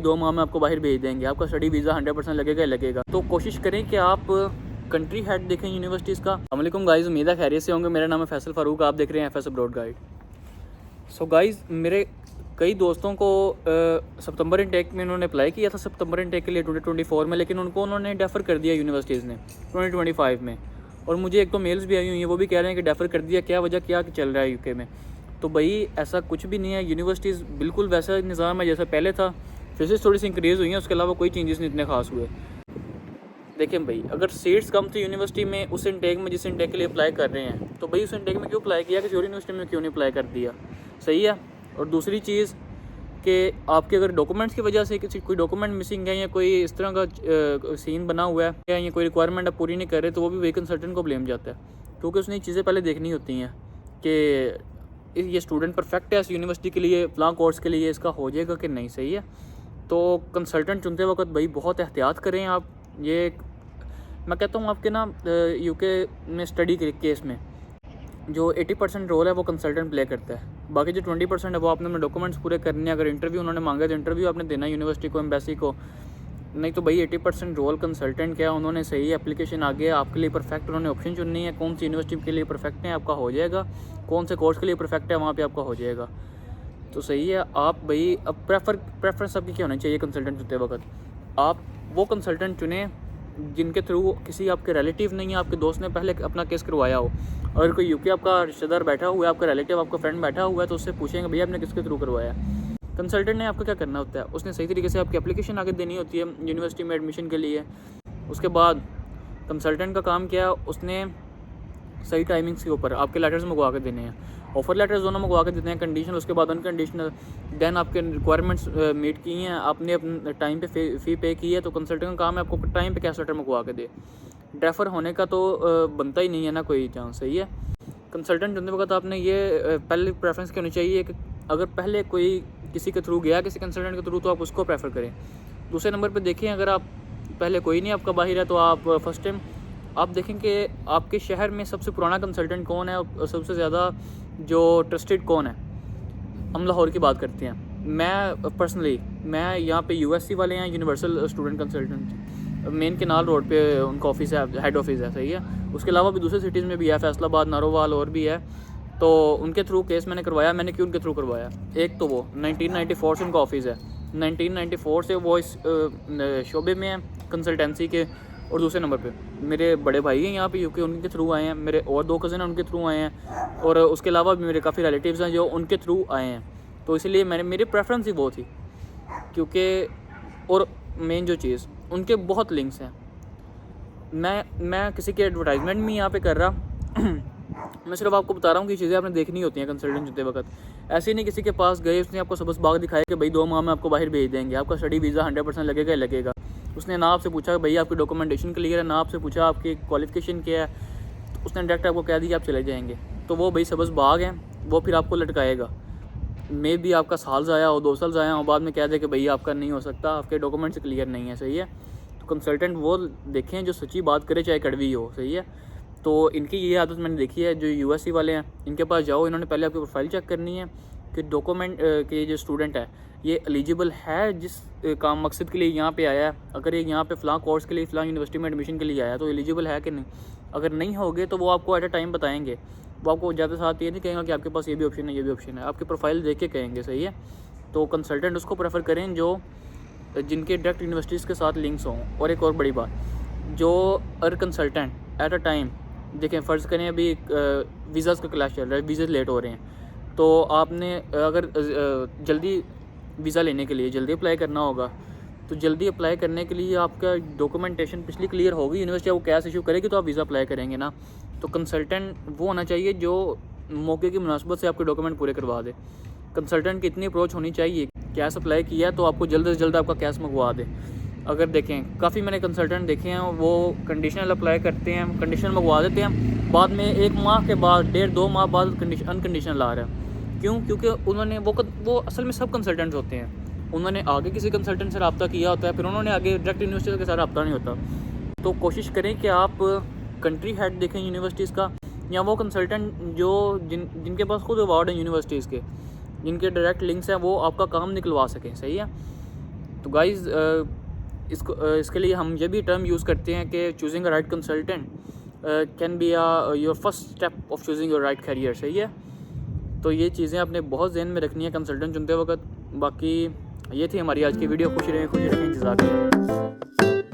2 माह में आपको बाहर भेज देंगे, आपका स्टडी वीज़ा 100% लगेगा ही लगेगा। तो कोशिश करें कि आप कंट्री हेड देखें यूनिवर्सिटीज़ का। अस्सलाम वालेकुम गाइज़, उम्मीद है खैरियत से होंगे। मेरा नाम है फैसल फ़ारूक, आप देख रहे हैं FS abroad guide. So guys, मेरे कई दोस्तों को सितंबर इनटेक में उन्होंने अप्लाई किया था, सितंबर इनटेक के लिए 2024 में, लेकिन उन्होंने डेफ़र कर दिया यूनिवर्सिटीज़ ने 2025 में। और मुझे एक तो मेल्स भी आई हुई हैं, वो भी कह रहे हैं कि डेफ़र कर दिया, क्या वजह क्या चल रहा है यूके में। तो भाई ऐसा कुछ भी नहीं है, यूनिवर्सिटीज़ बिल्कुल वैसा निज़ाम है जैसा पहले था। फीसेस थोड़ी सी इंक्रीज़ हुई हैं, उसके अलावा कोई चेंजेस नहीं इतने खास हुए। देखें भाई, अगर सीट्स कम थी यूनिवर्सिटी में उस इनटेक में जिस इनटेक के लिए अप्लाई कर रहे हैं, तो भाई उस इनटेक में क्यों अप्लाई किया, किसी और यूनिवर्सिटी में क्यों नहीं अप्लाई कर दिया, सही है। और दूसरी चीज़ कि आपके अगर डॉक्यूमेंट्स की वजह से किसी कोई डॉक्यूमेंट मिसिंग है या कोई इस तरह का सीन बना हुआ है या कोई रिक्वायरमेंट आप पूरी नहीं कर रहे, तो वो भी वही कंसल्टेंट को ब्लेम जाता है, क्योंकि उसने चीज़ें पहले देखनी होती हैं कि ये स्टूडेंट परफेक्ट है इस यूनिवर्सिटी के लिए, फ़लाँ कोर्स के लिए, इसका हो जाएगा कि नहीं, सही है। तो कंसल्टेंट चुनते वक्त भाई बहुत एहतियात करें आप। ये मैं कहता हूँ आपके ना यूके में स्टडी के केस में जो 80% रोल है वो कंसल्टेंट प्ले करता है, बाकी जो 20% है वो आपने अपने डॉक्यूमेंट्स पूरे करने हैं। अगर इंटरव्यू उन्होंने मांगा तो इंटरव्यू आपने देना है यूनिवर्सिटी को, एम्बेसी को, नहीं तो भाई 80% रोल कंसल्टेंट क्या, उन्होंने सही एप्लीकेशन आगे आपके लिए परफेक्ट उन्होंने ऑप्शन चुननी है, कौन सी यूनिवर्सिटी के लिए परफेक्ट है आपका हो जाएगा, कौन से कोर्स के लिए परफेक्ट है वहाँ पर आपका हो जाएगा। तो सही है। आप भाई अब प्रेफरेंस आपकी क्या होनी चाहिए कंसल्टेंट चुनते वक्त, आप वो कंसल्टेंट चुनें जिनके थ्रू किसी आपके रिलेटिव नहीं है, आपके दोस्त ने पहले अपना केस करवाया हो। अगर कोई यूके आपका रिश्तेदार बैठा हुआ है, आपका रिलेटिव, आपका फ्रेंड बैठा हुआ है, तो उससे पूछेंगे भैया आपने किसके थ्रू करवाया। कंसल्टेंट ने आपको क्या करना होता है, उसने सही तरीके से आपकी एप्लीकेशन आगे देनी होती है यूनिवर्सिटी में एडमिशन के लिए। उसके बाद कंसल्टेंट का काम क्या है, उसने सही टाइमिंग्स के ऊपर आपके लेटर्स मंगवा के देने हैं, ऑफर लेटर्स दोनों मंगवा के देते हैं, कंडीशनल, उसके बाद अनकंडीशनल। देन आपके रिक्वायरमेंट्स मीट की हैं, आपने अपने टाइम पे फ़ी पे की है, तो कंसल्टेंट का काम है आपको टाइम पे कैश लेटर मंगवा के दे। डेफर होने का तो बनता ही नहीं है ना कोई चांस, सही है। कंसल्टेंट चुनते वक्त आपने ये पहले प्रेफरेंस क्या होनी चाहिए कि अगर पहले कोई किसी के थ्रू गया, किसी कंसल्टेंट के थ्रू, तो आप उसको प्रेफर करें। दूसरे नंबर पर देखें, अगर आप पहले कोई नहीं आपका बाहर है, तो आप फर्स्ट टाइम आप देखें कि आपके शहर में सबसे पुराना कंसल्टेंट कौन है और सबसे ज़्यादा जो ट्रस्टेड कौन है। हम लाहौर की बात करते हैं। मैं पर्सनली मैं यहाँ पे यूएससी वाले हैं, universal student consultant, main canal road पे उनका ऑफिस है, हेड ऑफिस है, सही है। उसके अलावा भी दूसरे सिटीज़ में भी है, फैसलाबाद, नारोवाल और भी है। तो उनके थ्रू केस मैंने करवाया। मैंने क्यों उनके थ्रू करवाया, एक तो वो 1994 से उनका ऑफिस है, 1994 से वो इस शोबे में है कंसल्टेंसी के। और दूसरे नंबर पे मेरे बड़े भाई हैं यहाँ पे यूके, उनके थ्रू आए हैं। मेरे और 2 कज़न हैं, उनके थ्रू आए हैं। और उसके अलावा भी मेरे काफ़ी रिलेटिव्स हैं जो उनके थ्रू आए हैं। तो इसलिए मेरी प्रेफरेंस ही वो थी, क्योंकि और मेन जो चीज़, उनके बहुत लिंक्स हैं। मैं किसी के एडवर्टाइजमेंट में यहाँ पे कर रहा मैं सिर्फ आपको बता रहा हूँ कि चीज़ें आपने देखनी होती हैं कंसल्टेंट चुनते वक्त। ऐसे ही नहीं किसी के पास गए, उसने आपको सबस बाग दिखाया कि भाई 2 माह में आपको बाहर भेज देंगे, आपका स्टडी वीज़ा 100% लगेगा ही लगेगा। उसने ना आपसे पूछा कि भैया आपकी डॉक्यूमेंटेशन क्लियर है, ना आपसे पूछा आपकी क्वालिफिकेशन क्या है, तो उसने डायरेक्ट आपको कह दिया आप चले जाएंगे। तो वो भाई सबस बाग हैं, वो फिर आपको लटकाएगा। मे भी आपका साल ज़ाया हो, 2 साल ज़ाया हो, बाद में कह दे कि भैया आपका नहीं हो सकता, आपके डॉक्यूमेंट्स क्लियर नहीं है, सही है। तो कंसल्टेंट वो देखें जो सच्ची बात करे, चाहे कड़वी हो, सही है। तो इनकी ये आदत मैंने देखी है, जो यूएससी वाले हैं, इनके पास जाओ, इन्होंने पहले आपकी प्रोफाइल चेक करनी है कि डॉक्यूमेंट के जो स्टूडेंट है ये एलिजिबल है जिस काम मकसद के लिए यहाँ पे आया है। अगर ये यहाँ पे फ़लाँ कोर्स के लिए, फ़लाँ यूनिवर्सिटी में एडमिशन के लिए आया तो एलिजिबल है कि नहीं। अगर नहीं होगे तो वो आपको एट अ टाइम बताएंगे। वो आपको ज़्यादा साथ ये नहीं कहेंगे कि आपके पास ये भी ऑप्शन है, ये भी ऑप्शन है, आपकी प्रोफाइल देख के कहेंगे, सही है। तो कंसल्टेंट उसको प्रेफर करें जो जिनके डायरेक्ट यूनिवर्सिटीज़ के साथ लिंक्स हों। और एक और बड़ी बात, जो अगर कंसल्टेंट एट अ टाइम देखें, फ़र्ज़ करें अभी वीज़ाज़ का क्लास चल रहा है, वीज़ा लेट हो रहे हैं, तो आपने अगर जल्दी वीज़ा लेने के लिए जल्दी अप्लाई करना होगा, तो जल्दी अप्लाई करने के लिए आपका डॉक्यूमेंटेशन पिछली क्लियर होगी, यूनिवर्सिटी आपको कैश इशू करेगी तो आप वीज़ा अप्लाई करेंगे ना। तो कंसल्टेंट वो होना चाहिए जो मौके की मुनासबत से आपके डॉक्यूमेंट पूरे करवा दे। कंसल्टेंट की इतनी अप्रोच होनी चाहिए, कैश अप्लाई किया तो आपको जल्द से जल्द आपका कैश मंगवा दे। अगर देखें, काफ़ी मैंने कंसल्टेंट देखे हैं, वो कंडीशनल अप्लाई करते हैं, कंडीशनल मंगवा देते हैं, बाद में 1 माह के बाद, 1.5-2 माह बाद अनकंडीशनल आ रहा है। क्यों? क्योंकि उन्होंने वो असल में सब कंसल्टेंट्स होते हैं, उन्होंने आगे किसी कंसल्टेंट से रब्ता किया होता है, फिर उन्होंने आगे डायरेक्ट यूनिवर्सिटी के साथ रब्ता नहीं होता। तो कोशिश करें कि आप कंट्री हेड देखें यूनिवर्सिटीज़ का, या वो कंसल्टेंट जो जिनके पास खुद अवार्ड हैं यूनिवर्सिटीज़ के, जिनके डायरेक्ट लिंक्स हैं, वो आपका काम निकलवा सकें, सही है। तो गाइज़ इसके लिए हम ये भी टर्म यूज़ करते हैं कि choosing a right consultant can be your first step of choosing your right career. सही है, तो ये चीज़ें आपने बहुत ध्यान में रखनी है कंसल्टेंट चुनते वक्त। बाकी ये थी हमारी आज की वीडियो। खुश रहें, इंतज़ार करें।